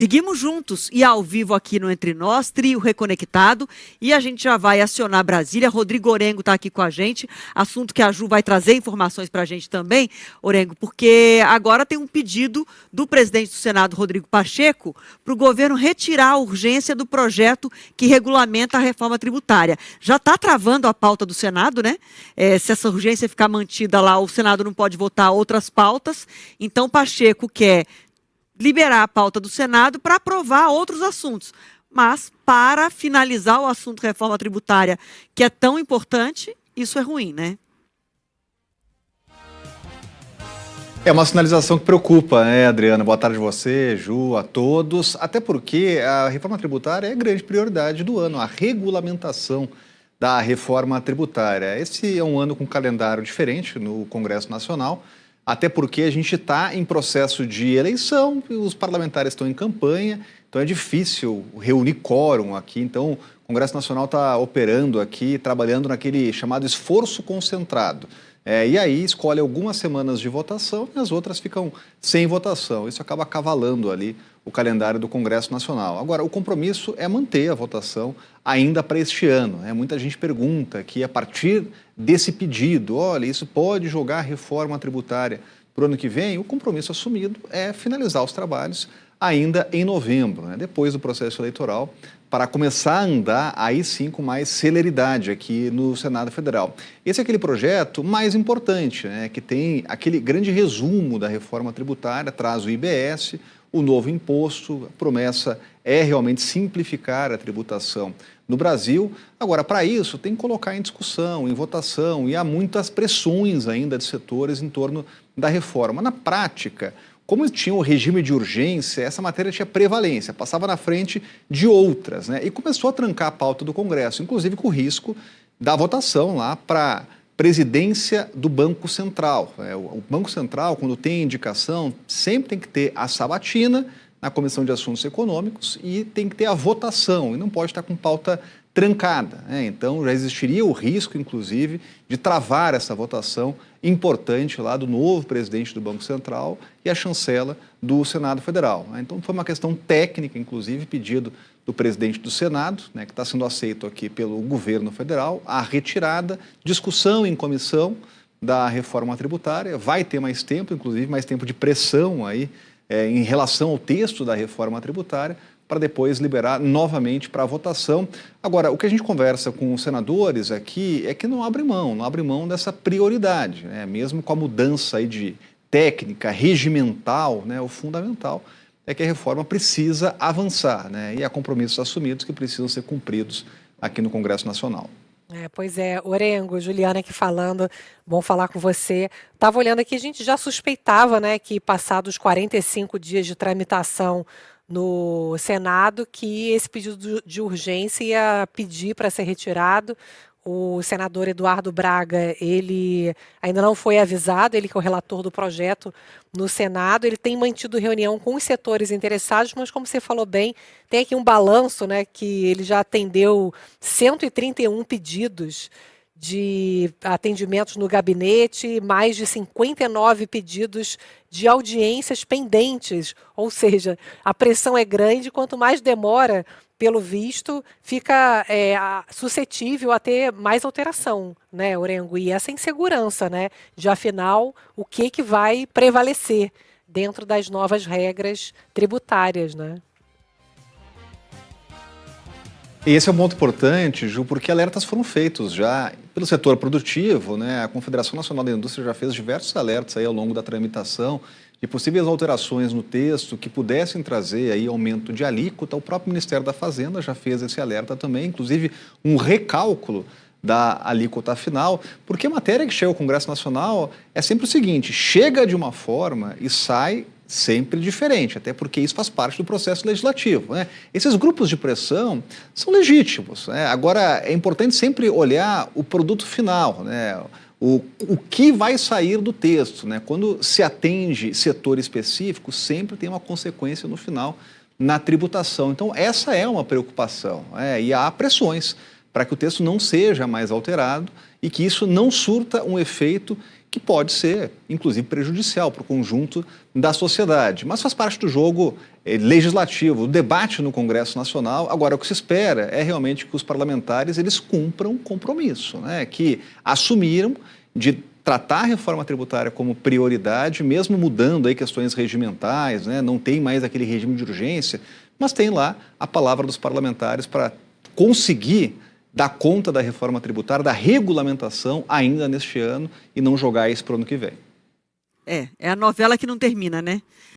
Seguimos juntos e ao vivo aqui no Entre Nós, Trio Reconectado, e a gente já vai acionar Brasília. Rodrigo Orengo está aqui com a gente, assunto que a Ju vai trazer informações para a gente também, Orengo, porque agora tem um pedido do presidente do Senado, Rodrigo Pacheco, para o governo retirar a urgência do projeto que regulamenta a reforma tributária. Já está travando a pauta do Senado, né? Se essa urgência ficar mantida lá, o Senado não pode votar outras pautas, então Pacheco quer liberar a pauta do Senado para aprovar outros assuntos. Mas, para finalizar o assunto reforma tributária, que é tão importante, isso é ruim, né? É uma sinalização que preocupa, né, Adriana? Boa tarde a você, Ju, a todos. Até porque a reforma tributária é a grande prioridade do ano, a regulamentação da reforma tributária. Esse é um ano com um calendário diferente no Congresso Nacional, até porque a gente está em processo de eleição, os parlamentares estão em campanha, então é difícil reunir quórum aqui. Então, o Congresso Nacional está operando aqui, trabalhando naquele chamado esforço concentrado. E aí escolhe algumas semanas de votação e as outras ficam sem votação. Isso acaba acavalando ali o calendário do Congresso Nacional. Agora, o compromisso é manter a votação ainda para este ano. Muita gente pergunta que a partir desse pedido, olha, isso pode jogar a reforma tributária para o ano que vem. O compromisso assumido é finalizar os trabalhos ainda em novembro, depois do processo eleitoral, para começar a andar aí sim com mais celeridade aqui no Senado Federal. Esse é aquele projeto mais importante, que tem aquele grande resumo da reforma tributária, traz o IBS, o novo imposto, a promessa é realmente simplificar a tributação no Brasil. Agora, para isso, tem que colocar em discussão, em votação, e há muitas pressões ainda de setores em torno da reforma. Na prática, como tinha o regime de urgência, essa matéria tinha prevalência, passava na frente de outras, e começou a trancar a pauta do Congresso, inclusive com o risco da votação lá para presidência do Banco Central. O Banco Central, quando tem indicação, sempre tem que ter a sabatina na Comissão de Assuntos Econômicos e tem que ter a votação, e não pode estar com pauta trancada. Então, já existiria o risco, inclusive, de travar essa votação importante lá do novo presidente do Banco Central e a chancela do Senado Federal. Então, foi uma questão técnica, inclusive, pedido do presidente do Senado, que está sendo aceito aqui pelo governo federal, a retirada, discussão em comissão da reforma tributária. Vai ter mais tempo, inclusive, mais tempo de pressão aí em relação ao texto da reforma tributária, para depois liberar novamente para a votação. Agora, o que a gente conversa com os senadores aqui é que não abre mão dessa prioridade, mesmo com a mudança aí de técnica, regimental, o fundamental é que a reforma precisa avançar, e há compromissos assumidos que precisam ser cumpridos aqui no Congresso Nacional. Pois é, Orengo, Juliana aqui falando, bom falar com você. Estava olhando aqui, a gente já suspeitava, que passados 45 dias de tramitação no Senado, que esse pedido de urgência ia pedir para ser retirado. O senador Eduardo Braga, ele ainda não foi avisado, ele que é o relator do projeto no Senado, ele tem mantido reunião com os setores interessados, mas como você falou bem, tem aqui um balanço, que ele já atendeu 131 pedidos de atendimentos no gabinete, mais de 59 pedidos de audiências pendentes, ou seja, a pressão é grande, quanto mais demora, pelo visto, fica suscetível a ter mais alteração, Orengo? E essa insegurança, de afinal, o que vai prevalecer dentro das novas regras tributárias, Esse é um ponto importante, Ju, porque alertas foram feitos já pelo setor produtivo, A Confederação Nacional da Indústria já fez diversos alertas aí ao longo da tramitação de possíveis alterações no texto que pudessem trazer aí aumento de alíquota. O próprio Ministério da Fazenda já fez esse alerta também, inclusive um recálculo da alíquota final, porque a matéria que chega ao Congresso Nacional é sempre o seguinte: chega de uma forma e sai sempre diferente, até porque isso faz parte do processo legislativo. Esses grupos de pressão são legítimos. Agora, é importante sempre olhar o produto final, o que vai sair do texto. Quando se atende setor específico, sempre tem uma consequência no final na tributação. Então, essa é uma preocupação, e há pressões para que o texto não seja mais alterado e que isso não surta um efeito que pode ser, inclusive, prejudicial para o conjunto da sociedade. Mas faz parte do jogo legislativo, o debate no Congresso Nacional. Agora, o que se espera é realmente que os parlamentares eles cumpram o compromisso, né, que assumiram de tratar a reforma tributária como prioridade, mesmo mudando aí questões regimentais, né, não tem mais aquele regime de urgência, mas tem lá a palavra dos parlamentares para conseguir dar conta da reforma tributária, da regulamentação ainda neste ano e não jogar isso para o ano que vem. É a novela que não termina, né?